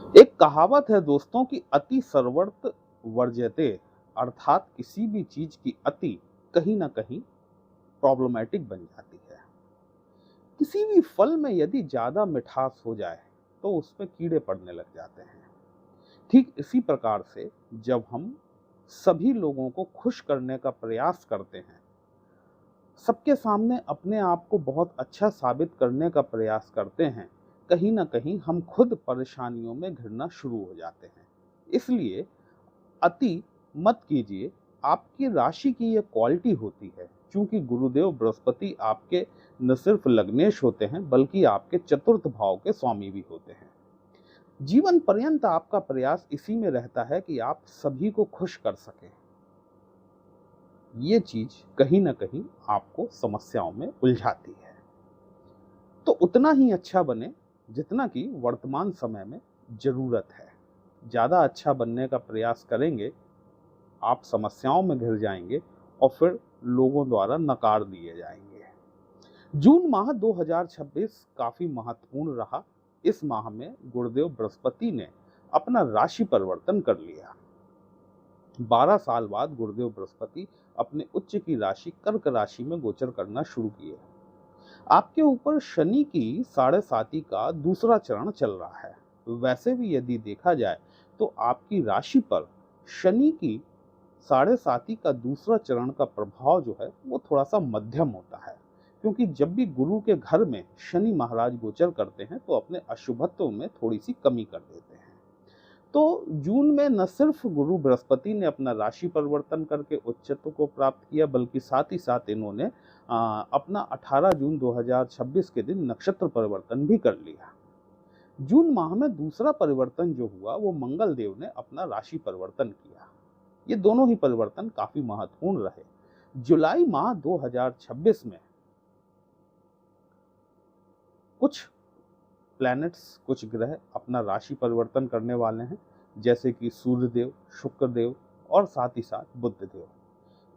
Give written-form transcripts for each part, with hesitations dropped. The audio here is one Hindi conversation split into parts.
एक कहावत है दोस्तों कि अति सर्वत्र वर्ज्यते, अर्थात किसी भी चीज की अति कहीं ना कहीं प्रॉब्लमैटिक बन जाती है। किसी भी फल में यदि ज्यादा मिठास हो जाए तो उसमें कीड़े पड़ने लग जाते हैं। ठीक इसी प्रकार से जब हम सभी लोगों को खुश करने का प्रयास करते हैं, सबके सामने अपने आप को बहुत अच्छा साबित करने का प्रयास करते हैं, कहीं ना कहीं हम खुद परेशानियों में घिरना शुरू हो जाते हैं। इसलिए अति मत कीजिए। आपकी राशि की यह क्वालिटी होती है, क्योंकि गुरुदेव बृहस्पति आपके न सिर्फ लग्नेश होते हैं बल्कि आपके चतुर्थ भाव के स्वामी भी होते हैं। जीवन पर्यंत आपका प्रयास इसी में रहता है कि आप सभी को खुश कर सकें। ये चीज कहीं ना कहीं आपको समस्याओं में उलझाती है। तो उतना ही अच्छा बने जितना कि वर्तमान समय में जरूरत है। ज्यादा अच्छा बनने का प्रयास करेंगे, आप समस्याओं में घिर जाएंगे और फिर लोगों द्वारा नकार दिए जाएंगे। जून माह 2026 काफी महत्वपूर्ण रहा। इस माह में गुरुदेव बृहस्पति ने अपना राशि परिवर्तन कर लिया। 12 साल बाद गुरुदेव बृहस्पति अपने उच्च की राशि कर्क राशि में गोचर करना शुरू किए। आपके ऊपर शनि की 7.5 का दूसरा चरण चल रहा है। वैसे भी यदि देखा जाए तो आपकी राशि पर शनि की 7.5 का दूसरा चरण का प्रभाव जो है वो थोड़ा सा मध्यम होता है, क्योंकि जब भी गुरु के घर में शनि महाराज गोचर करते हैं तो अपने अशुभत्व में थोड़ी सी कमी कर देते हैं। तो जून में न सिर्फ गुरु बृहस्पति ने अपना राशि परिवर्तन करके उच्चत्व को प्राप्त किया, बल्कि साथ ही साथ इन्होंने अपना 18 जून 2026 के दिन नक्षत्र परिवर्तन भी कर लिया। जून माह में दूसरा परिवर्तन जो हुआ वो मंगल देव ने अपना राशि परिवर्तन किया। ये दोनों ही परिवर्तन काफी महत्वपूर्ण रहे। जुलाई माह 2026 में कुछ प्लैनेट्स, कुछ ग्रह अपना राशि परिवर्तन करने वाले हैं, जैसे कि सूर्यदेव, शुक्रदेव और साथ ही साथ बुधदेव।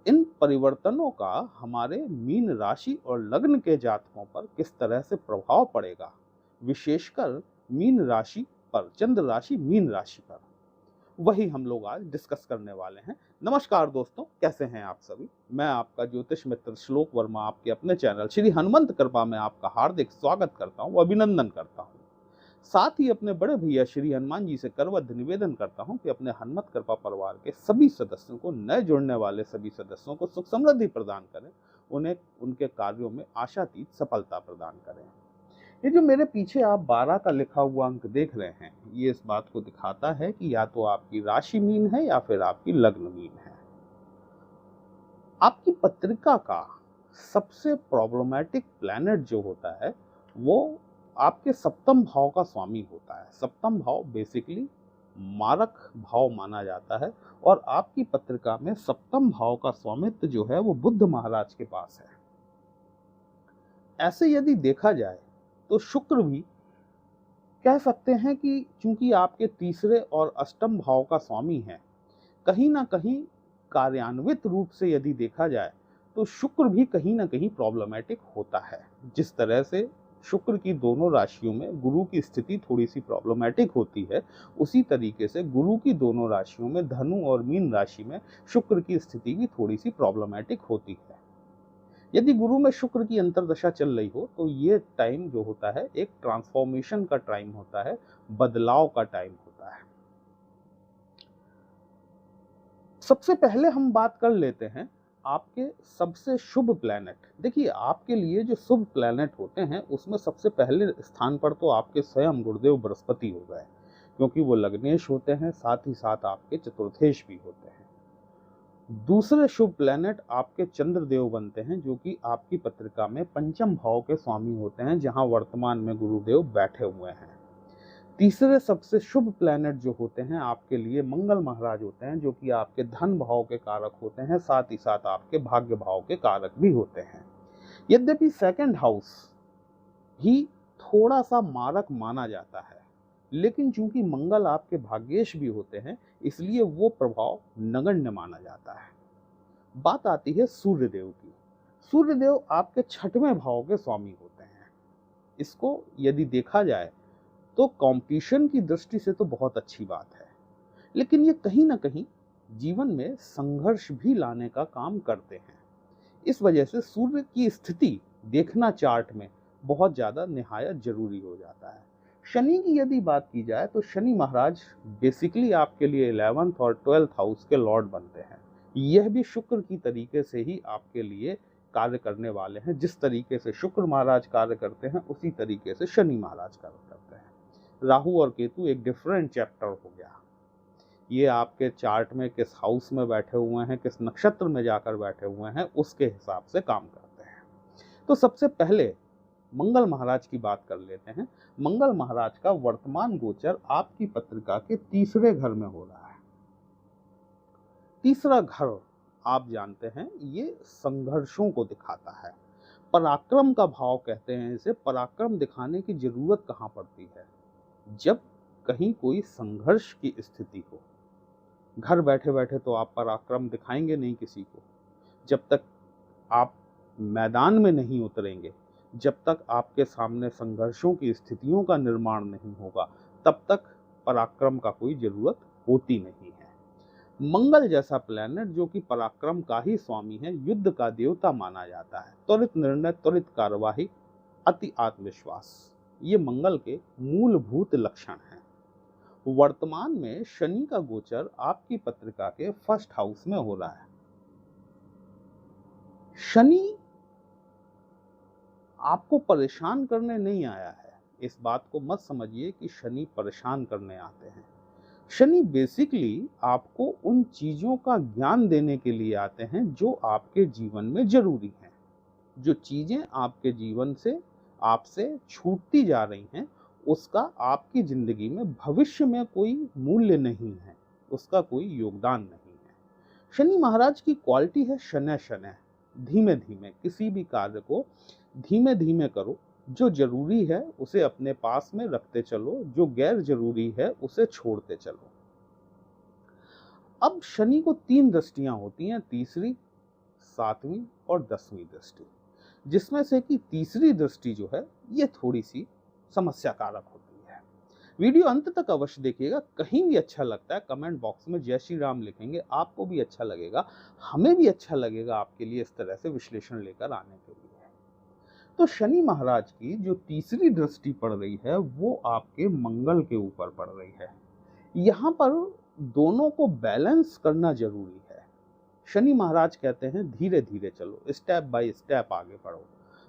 इन परिवर्तनों का हमारे मीन राशि और लग्न के जातकों पर किस तरह से प्रभाव पड़ेगा, विशेषकर मीन राशि पर, चंद्र राशि मीन राशि पर, वही हम लोग आज डिस्कस करने वाले हैं। नमस्कार दोस्तों, कैसे हैं आप सभी। मैं आपका ज्योतिष मित्र श्लोक वर्मा आपके अपने चैनल श्री हनुमंत कृपा में आपका हार्दिक स्वागत करता हूं, अभिनंदन करता हूं। साथ ही अपने बड़े भैया श्री हनुमान जी से करबद्ध निवेदन करता हूं कि अपने हनुमत कृपा परिवार के सभी सदस्यों को, नए जुड़ने वाले सभी सदस्यों को सुख समृद्धि प्रदान करें, उन्हें उनके कार्यों में आशातीत सफलता प्रदान करें। ये जो मेरे पीछे आप 12 का लिखा हुआ अंक देख रहे हैं, ये इस बात को दिखाता है कि या तो आपकी राशि मीन है या फिर आपकी लग्न मीन है। आपकी पत्रिका का सबसे प्रॉब्लमैटिक प्लैनेट जो होता है वो आपके सप्तम भाव का स्वामी होता है। सप्तम भाव बेसिकली मारक भाव माना जाता है और आपकी पत्रिका में सप्तम भाव का स्वामित्व जो है वो बुध महाराज के पास है। ऐसे यदि देखा जाए तो शुक्र भी कह सकते हैं कि चूंकि आपके तीसरे और अष्टम भाव का स्वामी है, कहीं ना कहीं कार्यान्वित रूप से यदि देखा जाए तो शुक्र भी कहीं ना कहीं प्रॉब्लमैटिक होता है। जिस तरह से शुक्र की दोनों राशियों में गुरु की स्थिति थोड़ी सी प्रॉब्लमैटिक होती है, उसी तरीके से गुरु की दोनों राशियों में धनु और मीन राशि में शुक्र की स्थिति भी थोड़ी सी प्रॉब्लमैटिक होती है। यदि गुरु में शुक्र की अंतर्दशा चल रही हो तो ये टाइम जो होता है एक ट्रांसफॉर्मेशन का टाइम होता है, बदलाव का टाइम होता है। सबसे पहले हम बात कर लेते हैं आपके सबसे शुभ प्लैनेट। देखिए, आपके लिए जो शुभ प्लैनेट होते हैं उसमें सबसे पहले स्थान पर तो आपके स्वयं गुरुदेव बृहस्पति हो गए, क्योंकि वो लग्नेश होते हैं, साथ ही साथ आपके चतुर्थेश भी होते हैं। दूसरे शुभ प्लैनेट आपके चंद्रदेव बनते हैं, जो कि आपकी पत्रिका में पंचम भाव के स्वामी होते हैं, जहां वर्तमान में गुरुदेव बैठे हुए हैं। तीसरे सबसे शुभ प्लैनेट जो होते हैं आपके लिए मंगल महाराज होते हैं, जो कि आपके धन भाव के कारक होते हैं, साथ ही साथ आपके भाग्य भाव के कारक भी होते हैं। यद्यपि सेकंड हाउस ही थोड़ा सा मारक माना जाता है, लेकिन चूंकि मंगल आपके भाग्येश भी होते हैं, इसलिए वो प्रभाव नगण्य माना जाता है। बात आती है सूर्यदेव की। सूर्यदेव आपके छठवें भाव के स्वामी होते हैं। इसको यदि देखा जाए तो कंपटीशन की दृष्टि से तो बहुत अच्छी बात है, लेकिन ये कहीं ना कहीं जीवन में संघर्ष भी लाने का काम करते हैं। इस वजह से सूर्य की स्थिति देखना चार्ट में बहुत ज्यादा निहायत जरूरी हो जाता है। शनि की यदि बात की जाए तो शनि महाराज बेसिकली आपके लिए 11th और 12th हाउस के लॉर्ड बनते हैं। यह भी शुक्र की तरीके से ही आपके लिए कार्य करने वाले हैं। जिस तरीके से शुक्र महाराज कार्य करते हैं उसी तरीके से शनि महाराज कार्य करते हैं। राहु और केतु एक डिफरेंट चैप्टर हो गया। ये आपके चार्ट में किस हाउस में बैठे हुए हैं, किस नक्षत्र में जाकर बैठे हुए हैं, उसके हिसाब से काम करते हैं। तो सबसे पहले मंगल महाराज की बात कर लेते हैं। मंगल महाराज का वर्तमान गोचर आपकी पत्रिका के तीसरे घर में हो रहा है। तीसरा घर आप जानते हैं ये संघर्षों को दिखाता है। पराक्रम का भाव कहते हैं इसे। पराक्रम दिखाने की जरूरत कहाँ पड़ती है? जब कहीं कोई संघर्ष की स्थिति हो। घर बैठे बैठे तो आप पराक्रम दिखाएंगे नहीं किसी को। जब तक आप मैदान में नहीं उतरेंगे, जब तक आपके सामने संघर्षों की स्थितियों का निर्माण नहीं होगा, तब तक पराक्रम का कोई जरूरत होती नहीं है। मंगल जैसा प्लैनेट जो कि पराक्रम का ही स्वामी है, युद्ध का देवता माना जाता है। त्वरित निर्णय, त्वरित कार्यवाही, अति आत्मविश्वास, ये मंगल के मूलभूत लक्षण हैं। वर्तमान में शनि का गोचर आपकी पत्रिका के फर्स्ट हाउस में हो रहा है। शनि आपको परेशान करने नहीं आया है। इस बात को मत समझिए कि शनि परेशान करने आते हैं। शनि बेसिकली आपको उन चीजों का ज्ञान देने के लिए आते हैं जो आपके जीवन में जरूरी हैं। जो चीजें आपके जीवन से आपसे छूटती जा रही हैं, उसका आपकी जिंदगी में भविष्य में कोई मूल्य नहीं है, उसका कोई योगदान नहीं है। शनि महाराज की क्वालिटी है शनय शनय, धीमे धीमे। किसी भी कार्य को धीमे धीमे करो। जो जरूरी है उसे अपने पास में रखते चलो, जो गैर जरूरी है उसे छोड़ते चलो। अब शनि को 3 दृष्टियां होती हैं, तीसरी, 7वीं और 10वीं दृष्टि, जिसमें से कि तीसरी दृष्टि जो है ये थोड़ी सी समस्या कारक होती है। वीडियो अंत तक अवश्य देखिएगा। कहीं भी अच्छा लगता है कमेंट बॉक्स में जय श्री राम लिखेंगे, आपको भी अच्छा लगेगा, हमें भी अच्छा लगेगा आपके लिए इस तरह से विश्लेषण लेकर आने के लिए। तो शनि महाराज की जो तीसरी दृष्टि पड़ रही है वो आपके मंगल के ऊपर पड़ रही है। यहाँ पर दोनों को बैलेंस करना जरूरी है। शनि महाराज कहते हैं धीरे धीरे चलो, स्टेप बाय स्टेप आगे बढ़ो।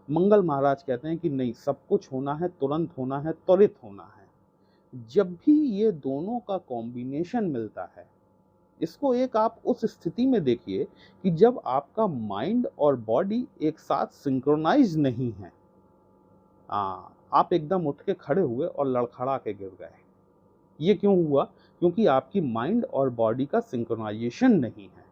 मंगल महाराज कहते हैं कि नहीं, सब कुछ होना है, तुरंत होना है, त्वरित होना है। जब भी ये दोनों का कॉम्बिनेशन मिलता है, इसको एक आप उस स्थिति में देखिए कि जब आपका माइंड और बॉडी एक साथ सिंक्रोनाइज नहीं है। आप एकदम उठ के खड़े हुए और लड़खड़ा के गिर गए। ये क्यों हुआ? क्योंकि आपकी माइंड और बॉडी का सिंक्रोनाइजेशन नहीं है,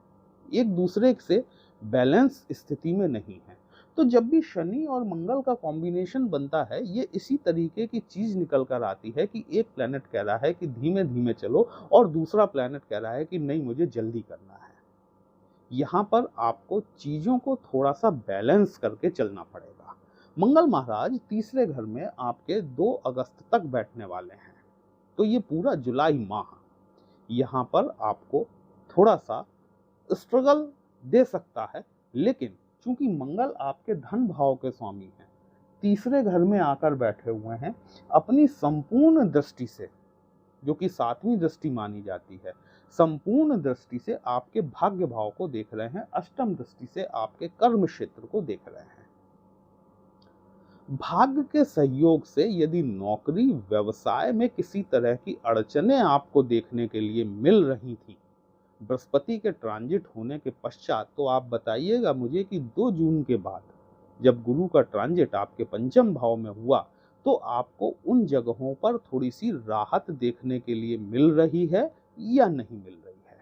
एक दूसरे से बैलेंस स्थिति में नहीं है। तो जब भी शनि और मंगल का कॉम्बिनेशन बनता है, ये इसी तरीके की चीज निकल कर आती है कि एक प्लेनेट कह रहा है कि धीमे धीमे चलो और दूसरा प्लेनेट कह रहा है कि नहीं, मुझे जल्दी करना है। यहाँ पर आपको चीजों को थोड़ा सा बैलेंस करके चलना पड़ेगा। मंगल महाराज तीसरे घर में आपके 2 अगस्त तक बैठने वाले हैं। तो ये पूरा जुलाई माह यहाँ पर आपको थोड़ा सा स्ट्रगल दे सकता है, लेकिन चूंकि मंगल आपके धन भाव के स्वामी हैं, तीसरे घर में आकर बैठे हुए हैं, अपनी संपूर्ण दृष्टि से, जो कि 7वीं दृष्टि मानी जाती है, संपूर्ण दृष्टि से आपके भाग्य भाव को देख रहे हैं, अष्टम दृष्टि से आपके कर्म क्षेत्र को देख रहे हैं। भाग्य के सहयोग से यदि नौकरी व्यवसाय में किसी तरह की अड़चनें आपको देखने के लिए मिल रही थी, बृहस्पति के ट्रांजिट होने के पश्चात, तो आप बताइएगा मुझे कि 2 जून के बाद जब गुरु का ट्रांजिट आपके पंचम भाव में हुआ, तो आपको उन जगहों पर थोड़ी सी राहत देखने के लिए मिल रही है या नहीं मिल रही है।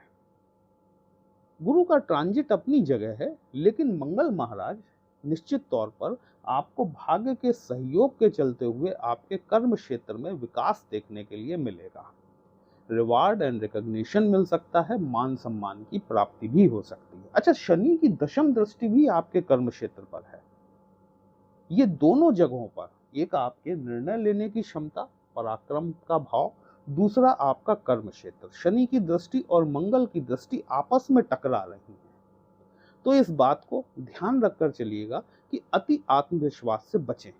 गुरु का ट्रांजिट अपनी जगह है, लेकिन मंगल महाराज निश्चित तौर पर आपको भाग्य के सहयोग के चलते हुए आपके कर्म क्षेत्र में विकास देखने के लिए मिलेगा। रिवार्ड एंड रिकॉग्निशन मिल सकता है, मान सम्मान की प्राप्ति भी हो सकती है। अच्छा, शनि की दशम दृष्टि भी आपके कर्म क्षेत्र पर है। ये दोनों जगहों पर एक आपके निर्णय लेने की क्षमता पराक्रम का भाव, दूसरा आपका कर्म क्षेत्र। शनि की दृष्टि और मंगल की दृष्टि आपस में टकरा रही है, तो इस बात को ध्यान रखकर चलिएगा कि अति आत्मविश्वास से बचें,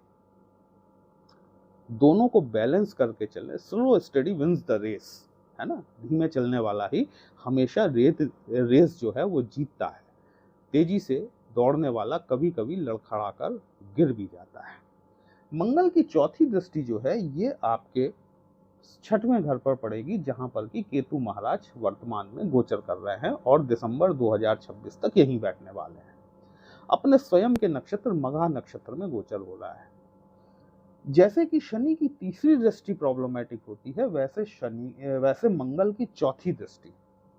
दोनों को बैलेंस करके चलें। Slow steady wins the race, है ना, धीमे चलने वाला ही हमेशा रेस जो है वो जीतता है। तेजी से दौड़ने वाला कभी कभी लड़खड़ाकर गिर भी जाता है। मंगल की चौथी दृष्टि जो है ये आपके 6वें घर पर पड़ेगी, जहां पर कि केतु महाराज वर्तमान में गोचर कर रहे हैं और दिसंबर 2026 तक यहीं बैठने वाले हैं। अपने स्वयं के नक्षत्र मघा नक्षत्र में गोचर हो रहा है। जैसे कि शनि की तीसरी दृष्टि प्रॉब्लमेटिक होती है, वैसे मंगल की चौथी दृष्टि,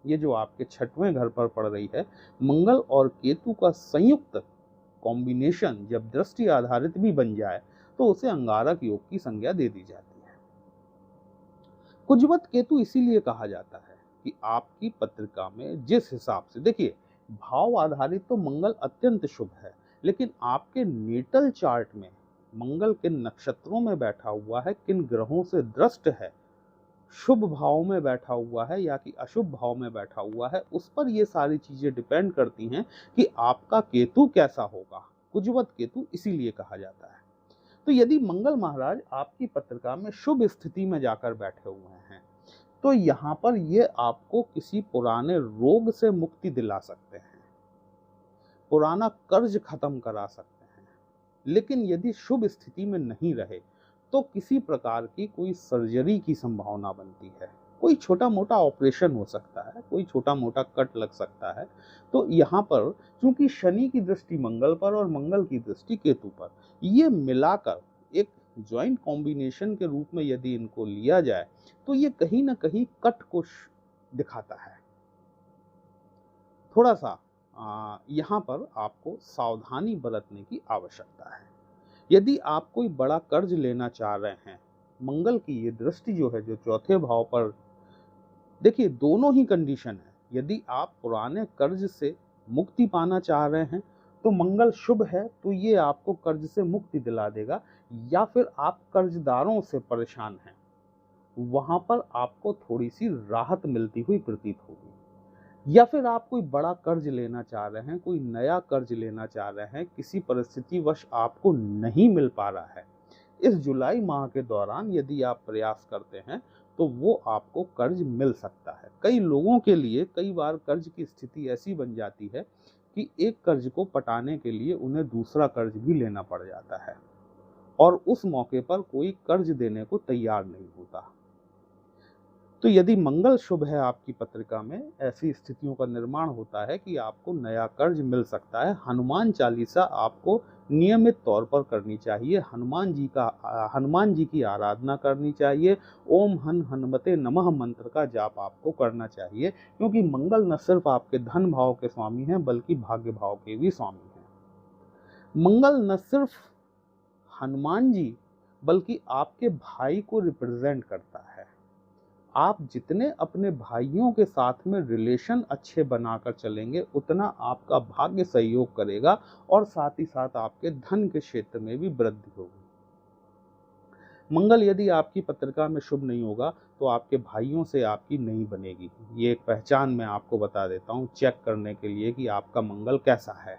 ये जो आपके 6वें घर पर पड़ रही है, मंगल और केतु का संयुक्त कॉम्बिनेशन जब दृष्टि आधारित भी बन जाए तो उसे अंगारक योग की संज्ञा दे दी जाती है। कुजवत केतु इसीलिए कहा जाता है कि आपकी पत्रिका में जिस हिसाब से, देखिए भाव आधारित तो मंगल अत्यंत शुभ है, लेकिन आपके नेटल चार्ट में मंगल किन नक्षत्रों में बैठा हुआ है, किन ग्रहों से दृष्ट है, शुभ भाव में बैठा हुआ है या कि अशुभ भाव में बैठा हुआ है, उस पर ये सारी चीजें डिपेंड करती हैं कि आपका केतु कैसा होगा। कुजवत केतु इसीलिए कहा जाता है। तो यदि मंगल महाराज आपकी पत्रिका में शुभ स्थिति में जाकर बैठे हुए हैं, तो यहाँ पर ये आपको किसी पुराने रोग से मुक्ति दिला सकते हैं, पुराना कर्ज खत्म करा सकते हैं। लेकिन यदि शुभ स्थिति में नहीं रहे तो किसी प्रकार की कोई सर्जरी की संभावना बनती है, कोई छोटा मोटा ऑपरेशन हो सकता है, कोई छोटा मोटा कट लग सकता है। तो यहाँ पर क्योंकि शनि की दृष्टि मंगल पर और मंगल की दृष्टि केतु पर, ये मिलाकर एक ज्वाइंट कॉम्बिनेशन के रूप में यदि इनको लिया जाए तो ये कहीं ना कहीं कट को दिखाता है। थोड़ा सा यहाँ पर आपको सावधानी बरतने की आवश्यकता है। यदि आप कोई बड़ा कर्ज लेना चाह रहे हैं, मंगल की ये दृष्टि जो है, जो चौथे भाव पर, देखिए दोनों ही कंडीशन है। यदि आप पुराने कर्ज से मुक्ति पाना चाह रहे हैं तो मंगल शुभ है, तो ये आपको कर्ज से मुक्ति दिला देगा, या फिर आप कर्जदारों से परेशान हैं, वहां पर आपको थोड़ी सी राहत मिलती हुई प्रतीत होगी। या फिर आप कोई बड़ा कर्ज लेना चाह रहे हैं, कोई नया कर्ज लेना चाह रहे हैं, किसी परिस्थितिवश आपको नहीं मिल पा रहा है, इस जुलाई माह के दौरान यदि आप प्रयास करते हैं तो वो आपको कर्ज मिल सकता है। कई लोगों के लिए कई बार कर्ज की स्थिति ऐसी बन जाती है कि एक कर्ज को पटाने के लिए उन्हें दूसरा कर्ज भी लेना पड़ जाता है और उस मौके पर कोई कर्ज देने को तैयार नहीं होता। तो यदि मंगल शुभ है आपकी पत्रिका में, ऐसी स्थितियों का निर्माण होता है कि आपको नया कर्ज मिल सकता है। हनुमान चालीसा आपको नियमित तौर पर करनी चाहिए, हनुमान जी की आराधना करनी चाहिए, ओम हन हनुमते नमः मंत्र का जाप आपको करना चाहिए, क्योंकि मंगल न सिर्फ आपके धन भाव के स्वामी हैं बल्कि भाग्य भाव के भी स्वामी हैं। मंगल न सिर्फ हनुमान जी बल्कि आपके भाई को रिप्रेजेंट करता है। आप जितने अपने भाइयों के साथ में रिलेशन अच्छे बनाकर चलेंगे, उतना आपका भाग्य सहयोग करेगा और साथ ही साथ आपके धन के क्षेत्र में भी वृद्धि होगी। मंगल यदि आपकी पत्रिका में शुभ नहीं होगा तो आपके भाइयों से आपकी नहीं बनेगी। ये एक पहचान मैं आपको बता देता हूँ चेक करने के लिए कि आपका मंगल कैसा है।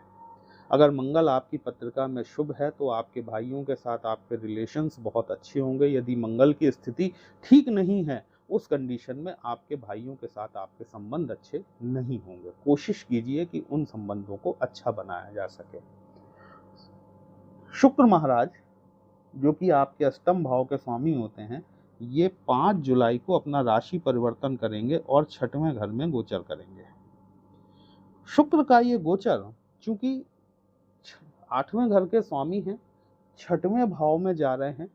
अगर मंगल आपकी पत्रिका में शुभ है तो आपके भाइयों के साथ आपके रिलेशंस बहुत अच्छे होंगे। यदि मंगल की स्थिति ठीक नहीं है, उस कंडीशन में आपके भाइयों के साथ आपके संबंध अच्छे नहीं होंगे। कोशिश कीजिए कि उन संबंधों को अच्छा बनाया जा सके। शुक्र महाराज जो कि आपके अष्टम भाव के स्वामी होते हैं, ये 5 जुलाई को अपना राशि परिवर्तन करेंगे और 6वें घर में गोचर करेंगे। शुक्र का ये गोचर चूंकि 8वें घर के स्वामी हैं, 6वें भाव में जा रहे हैं,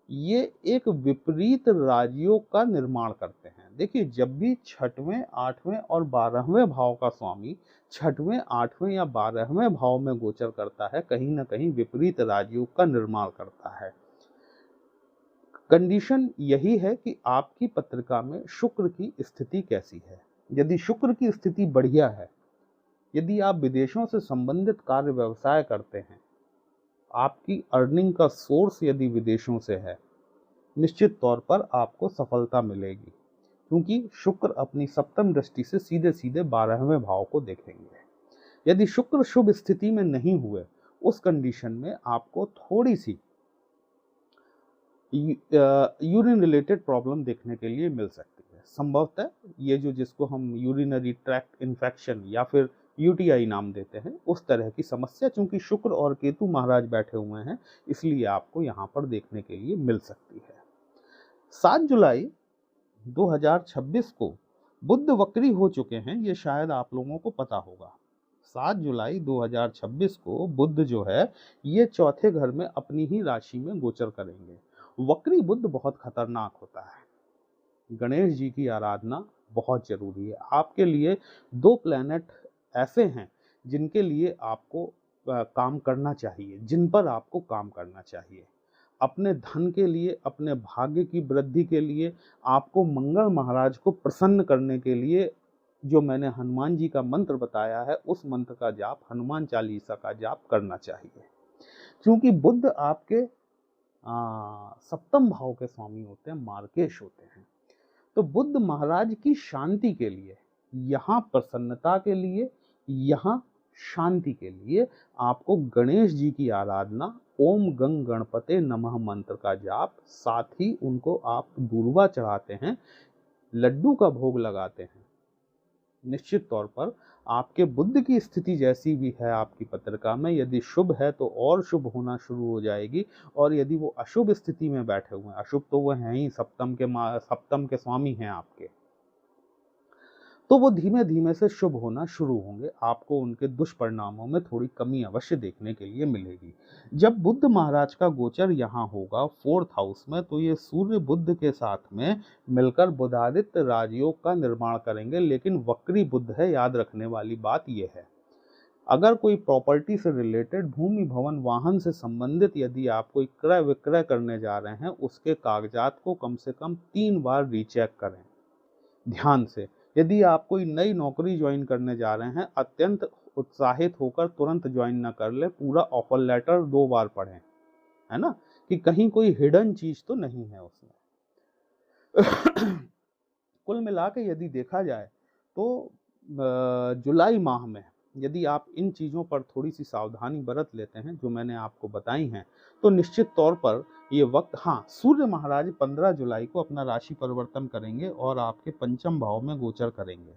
ये एक विपरीत राजयोग का निर्माण करते हैं। देखिए जब भी 6वें, 8वें और 12वें भाव का स्वामी 6वें, 8वें या 12वें भाव में गोचर करता है, कहीं ना कहीं विपरीत राजयोग का निर्माण करता है। कंडीशन यही है कि आपकी पत्रिका में शुक्र की स्थिति कैसी है। यदि शुक्र की स्थिति बढ़िया है, यदि आप विदेशों से संबंधित कार्य व्यवसाय करते हैं, आपकी अर्निंग का सोर्स यदि विदेशों से है, निश्चित तौर पर आपको सफलता मिलेगी, क्योंकि शुक्र अपनी सप्तम दृष्टि से सीधे सीधे 12वें भाव को देखेंगे। यदि शुक्र शुभ स्थिति में नहीं हुए, उस कंडीशन में आपको थोड़ी सी यूरिन रिलेटेड प्रॉब्लम देखने के लिए मिल सकती है। संभवतः ये जो जिसको हम यूरिनरी ट्रैक्ट इन्फेक्शन या फिर यूटीआई नाम देते हैं, उस तरह की समस्या, चूंकि शुक्र और केतु महाराज बैठे हुए हैं, इसलिए आपको यहाँ पर देखने के लिए मिल सकती है। 7 जुलाई 2026 को बुध वक्री हो चुके हैं, ये शायद आप लोगों को पता होगा। 7 जुलाई 2026 को बुध जो है ये चौथे घर में अपनी ही राशि में गोचर करेंगे। वक्री बुध बहुत खतरनाक होता है। गणेश जी की आराधना बहुत जरूरी है। आपके लिए 2 प्लैनेट ऐसे हैं जिनके लिए आपको काम करना चाहिए, जिन पर आपको काम करना चाहिए। अपने धन के लिए, अपने भाग्य की वृद्धि के लिए, आपको मंगल महाराज को प्रसन्न करने के लिए जो मैंने हनुमान जी का मंत्र बताया है, उस मंत्र का जाप, हनुमान चालीसा का जाप करना चाहिए। क्योंकि बुध आपके सप्तम भाव के स्वामी होते हैं, मार्केश होते हैं। तो बुध महाराज की शांति के लिए, यहाँ प्रसन्नता के लिए, यहाँ शांति के लिए आपको गणेश जी की आराधना, ओम गंग गणपते नमः मंत्र का जाप, साथ ही उनको आप दूर्वा चढ़ाते हैं, लड्डू का भोग लगाते हैं। निश्चित तौर पर आपके बुध की स्थिति जैसी भी है आपकी पत्रिका में, यदि शुभ है तो और शुभ होना शुरू हो जाएगी, और यदि वो अशुभ स्थिति में बैठे हुए हैं, अशुभ तो वो हैं ही, सप्तम के स्वामी हैं आपके, तो वो धीमे धीमे से शुभ होना शुरू होंगे। आपको उनके दुष्परिणामों में थोड़ी कमी अवश्य देखने के लिए मिलेगी। जब बुध महाराज का गोचर यहाँ होगा 4th हाउस में, तो ये सूर्य बुध के साथ में मिलकर बुधादित्य राजयोग का निर्माण करेंगे। लेकिन वक्री बुध है, याद रखने वाली बात यह है, अगर कोई प्रॉपर्टी से रिलेटेड, भूमि भवन वाहन से संबंधित यदि आप कोई क्रय विक्रय करने जा रहे हैं, उसके कागजात को कम से कम 3 बार रीचेक करें ध्यान से। यदि आप कोई नई नौकरी ज्वाइन करने जा रहे हैं, अत्यंत उत्साहित होकर तुरंत ज्वाइन न कर ले, पूरा ऑफर लेटर 2 बार पढ़ें, है ना, कि कहीं कोई हिडन चीज तो नहीं है उसमें। कुल मिला के यदि देखा जाए तो जुलाई माह में यदि आप इन चीज़ों पर थोड़ी सी सावधानी बरत लेते हैं जो मैंने आपको बताई हैं, तो निश्चित तौर पर ये वक्त, हाँ, सूर्य महाराज 15 जुलाई को अपना राशि परिवर्तन करेंगे और आपके पंचम भाव में गोचर करेंगे।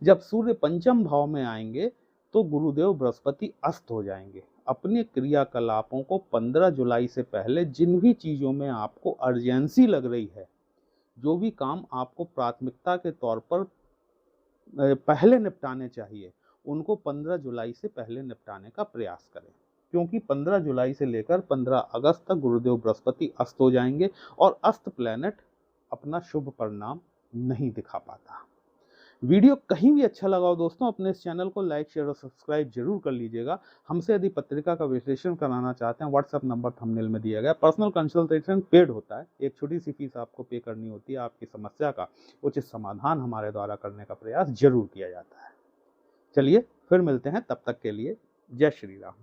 जब सूर्य पंचम भाव में आएंगे तो गुरुदेव बृहस्पति अस्त हो जाएंगे। अपने क्रियाकलापों को 15 जुलाई से पहले, जिन भी चीज़ों में आपको अर्जेंसी लग रही है, जो भी काम आपको प्राथमिकता के तौर पर पहले निपटाने चाहिए, उनको 15 जुलाई से पहले निपटाने का प्रयास करें। क्योंकि 15 जुलाई से लेकर 15 अगस्त तक गुरुदेव बृहस्पति अस्त हो जाएंगे और अस्त प्लैनेट अपना शुभ परिणाम नहीं दिखा पाता। वीडियो कहीं भी अच्छा लगा हो दोस्तों, अपने इस चैनल को लाइक, शेयर और सब्सक्राइब जरूर कर लीजिएगा। हमसे यदि पत्रिका का विश्लेषण कराना चाहते हैं, व्हाट्सएप नंबर थंबनेल में दिया गया। पर्सनल कंसल्टेशन पेड होता है, एक छोटी सी फीस आपको पे करनी होती है। आपकी समस्या का उचित समाधान हमारे द्वारा करने का प्रयास जरूर किया जाता है। चलिए फिर मिलते हैं, तब तक के लिए जय श्री राम।